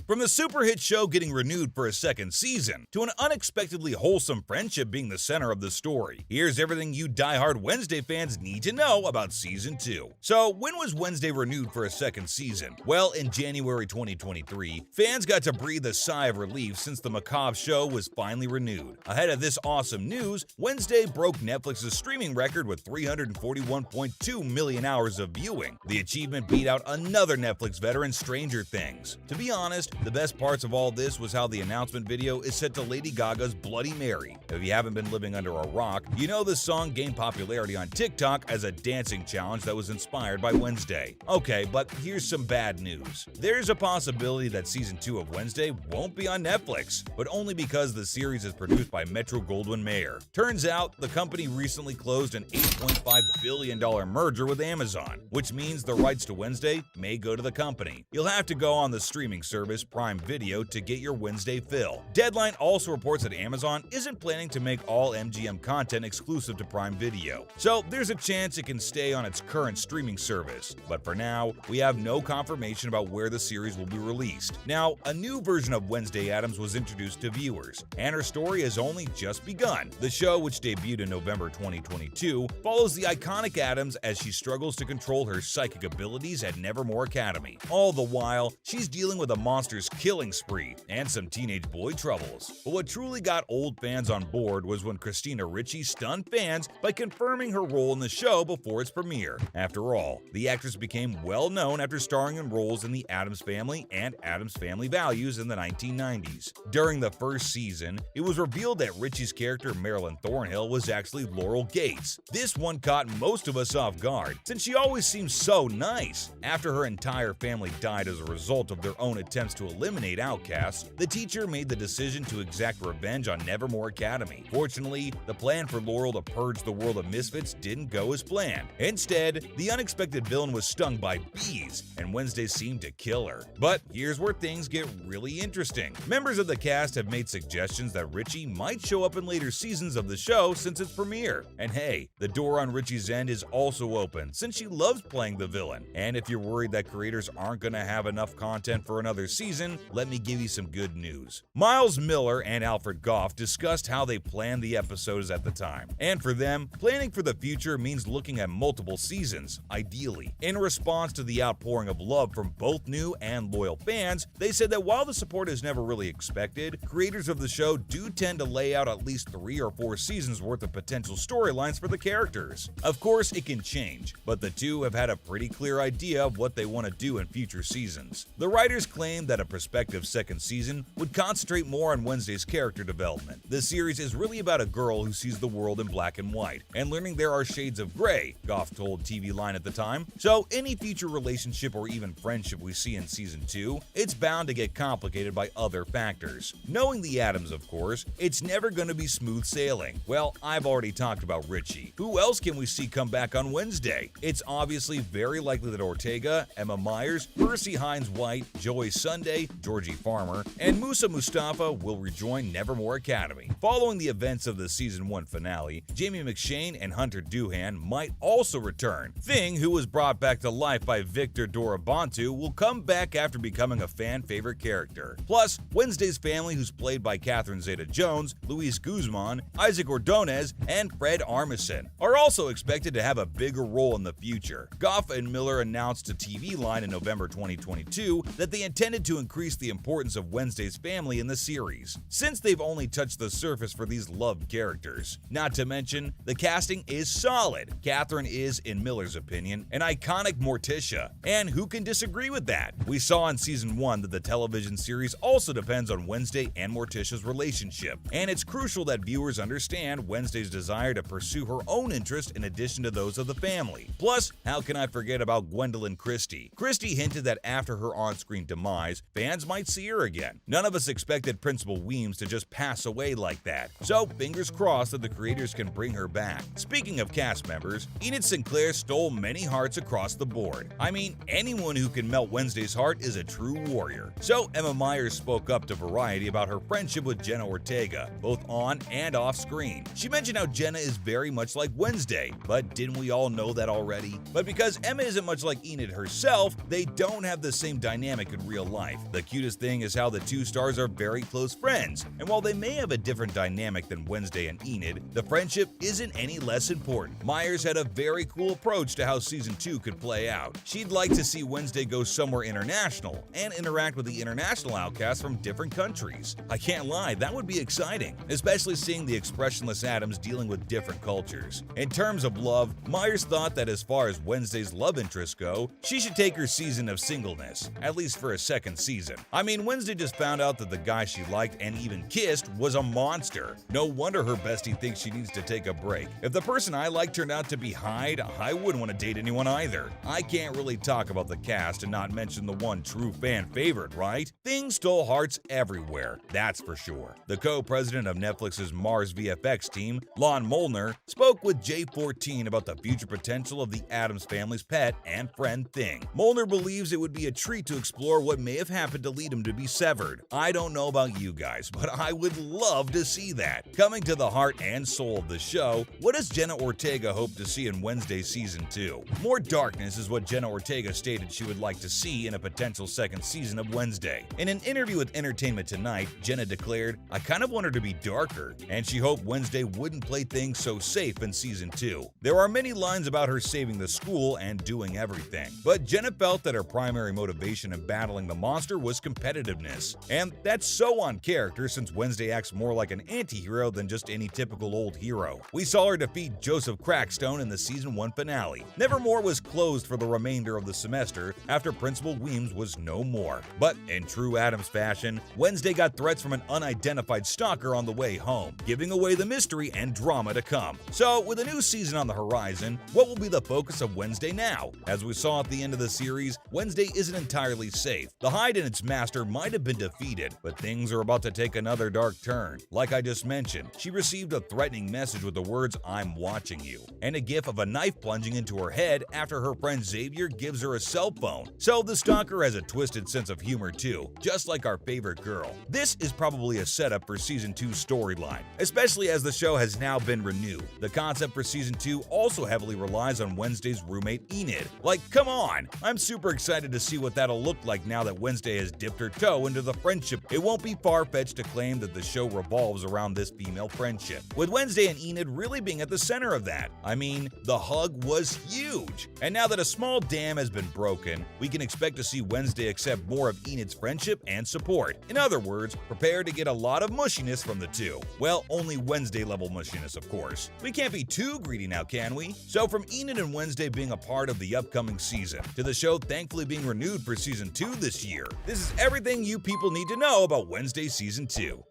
From the super hit show getting renewed for a second season, to an unexpectedly wholesome friendship being the center of the story, here's everything you die-hard Wednesday fans need to know about Season 2. So, when was Wednesday renewed for a second season? Well, in January 2023, fans got to breathe a sigh of relief since the macabre show was finally renewed. Ahead of this awesome news, Wednesday broke Netflix's streaming record with 341.2 million hours of viewing. The achievement beat out another Netflix veteran, Stranger Things. To be honest, the best parts of all this was how the announcement video is set to Lady Gaga's Bloody Mary. If you haven't been living under a rock, you know the song gained popularity on TikTok as a dancing challenge that was inspired by Wednesday. Okay, but here's some bad news. There's a possibility that Season 2 of Wednesday won't be on Netflix, but only because the series is produced by Metro-Goldwyn-Mayer. Turns out, the company recently closed an $8.5 billion merger with Amazon, which means the rights to Wednesday may go to the company. You'll have to go on the streaming service Prime Video to get your Wednesday fill. Deadline also reports that Amazon isn't planning to make all MGM content exclusive to Prime Video, so there's a chance it can stay on its current streaming service. But for now, we have no confirmation about where the series will be released. Now, a new version of Wednesday Addams was introduced to viewers, and her story has only just begun. The show, which debuted in November 2022, follows the iconic Addams as she struggles to control her psychic abilities at Nevermore Academy. All the while, she's dealing with a monster's killing spree and some teenage boy troubles. But what truly got old fans on board was when Christina Ricci stunned fans by confirming her role in the show before its premiere. After all, the actress became well known after starring in roles in The Addams Family and Addams Family Values in the 1990s. During the first season, it was revealed that Ricci's character Marilyn Thornhill was actually Laurel Gates. This one caught most of us off guard, since she always seemed so nice. After her entire family died as a result of their own attempts to eliminate outcasts, the teacher made the decision to exact revenge on Nevermore Academy. Fortunately, the plan for Laurel to purge the world of misfits didn't go as planned. Instead, the unexpected villain was stung by bees, and Wednesday seemed to kill her. But here's where things get really interesting. Members of the cast have made suggestions that Ricci might show up in later seasons of the show since its premiere. And hey, the door on Ricci's end is also open, since she loves playing the villain. And if you're worried that creators aren't gonna have enough content for another season, let me give you some good news. Miles Miller and Alfred Goff discussed how they planned the episodes at the time. And for them, planning for the future means looking at multiple seasons, ideally. In response to the outpouring of love from both new and loyal fans, they said that while the support is never really expected, creators of the show do tend to lay out at least 3 or 4 seasons worth of potential storylines for the characters. Of course, it can change, but the two have had a pretty clear idea of what they want to do in future seasons. The writers claim that a prospective second season would concentrate more on Wednesday's character development. The series is really about a girl who sees the world in black and white, and learning there are shades of gray, Goff told TV Line at the time. So any future relationship or even friendship we see in Season 2, it's bound to get complicated by other factors. Knowing the Addams, of course, it's never going to be smooth sailing. Well, I've already talked about Ricci. Who else can we see come back on Wednesday? It's obviously very likely that Ortega, Emma Myers, Percy Hines White, Joey Sunday, Georgie Farmer, and Musa Mustafa will rejoin Nevermore Academy. Following the events of the Season 1 finale, Jamie McShane and Hunter Doohan might also return. Thing, who was brought back to life by Victor Dorobantu, will come back after becoming a fan-favorite character. Plus, Wednesday's family, who's played by Catherine Zeta-Jones, Luis Guzman, Isaac Ordonez, and Fred Armisen, are also expected to have a bigger role in the future. Goff and Miller announced to TV Line in November 2022 that they intended to increase the importance of Wednesday's family in the series, since they've only touched the surface for these loved characters. Not to mention, the casting is solid. Catherine is, in Miller's opinion, an iconic Morticia, and who can disagree with that? We saw in Season 1 that the television series also depends on Wednesday and Morticia's relationship, and it's crucial that viewers understand Wednesday's desire to pursue her own interests in addition to those of the family. Plus, how can I forget about Gwendolyn Christie? Christie hinted that after her on-screen demise, fans might see her again. None of us expected Principal Weems to just pass away like that, so fingers crossed that the creators can bring her back. Speaking of cast members, Enid Sinclair stole many hearts across the board. I mean, anyone who can melt Wednesday's heart is a true warrior. So Emma Myers spoke up to Variety about her friendship with Jenna Ortega, both on and off screen. She mentioned how Jenna is very much like Wednesday, but didn't we all know that already? But because Emma isn't much like Enid herself, they don't have the same dynamic in real life. The cutest thing is how the two stars are very close friends, and while they may have a different dynamic than Wednesday and Enid, the friendship isn't any less important. Myers had a very cool approach to how season 2 could play out. She'd like to see Wednesday go somewhere international and interact with the international outcasts from different countries. I can't lie, that would be exciting, especially seeing the expressionless Addams dealing with different cultures. In terms of love, Myers thought that as far as Wednesday's love interests go, she should take her season of singleness, at least for a second season. I mean, Wednesday just found out that the guy she liked and even kissed was a monster. No wonder her bestie thinks she needs to take a break. If the person I like turned out to be Hyde, I wouldn't want to date anyone either. I can't really talk about the cast and not mention the one true fan favorite, right? Things stole hearts everywhere, that's for sure. The co-president of Netflix's Mars VFX team, Lon Molnar, spoke with J14 about the future potential of the Addams family's pet and friend Thing. Molnar believes it would be a treat to explore what may have happened to lead him to be severed. I don't know about you guys, but I would love to see that. Coming to the heart and soul of the show, what does Jenna Ortega hope to see in Wednesday season 2? More darkness is what Jenna Ortega stated she would like to see in a potential second season of Wednesday. In an interview with Entertainment Tonight, Jenna declared, "I kind of want her to be darker," and she hoped Wednesday wouldn't play things so safe in season 2. There are many lines about her saving the school and doing everything, but Jenna felt that her primary motivation in battling the monster was competitiveness. And that's so on character since Wednesday acts more like an anti-hero than just any typical old hero. We saw her defeat Joseph Crackstone in the season 1 finale. Nevermore was closed for the remainder of the semester after Principal Weems was no more. But in true Addams fashion, Wednesday got threats from an unidentified stalker on the way home, giving away the mystery and drama to come. So, with a new season on the horizon, what will be the focus of Wednesday now? As we saw at the end of the series, Wednesday isn't entirely safe. The Hyde and its master might have been defeated, but things are about to take another dark turn. Like I just mentioned, she received a threatening message with the words, "I'm watching you," and a gif of a knife plunging into her head after her friend Xavier gives her a cell phone. So the stalker has a twisted sense of humor too, just like our favorite girl. This is probably a setup for season 2's storyline, especially as the show has now been renewed. The concept for season 2 also heavily relies on Wednesday's roommate Enid. Like, come on! I'm super excited to see what that'll look like now that Wednesday has dipped her toe into the friendship. It won't be far-fetched to claim that the show revolves around this female friendship, with Wednesday and Enid really being at the center of that. I mean, the hug was huge! And now that a small dam has been broken, we can expect to see Wednesday accept more of Enid's friendship and support. In other words, prepare to get a lot of mushiness from the two. Well, only Wednesday-level mushiness, of course. We can't be too greedy now, can we? So from Enid and Wednesday being a part of the upcoming season, to the show thankfully being renewed for season 2 this year, this is everything you people need to know about Wednesday season 2.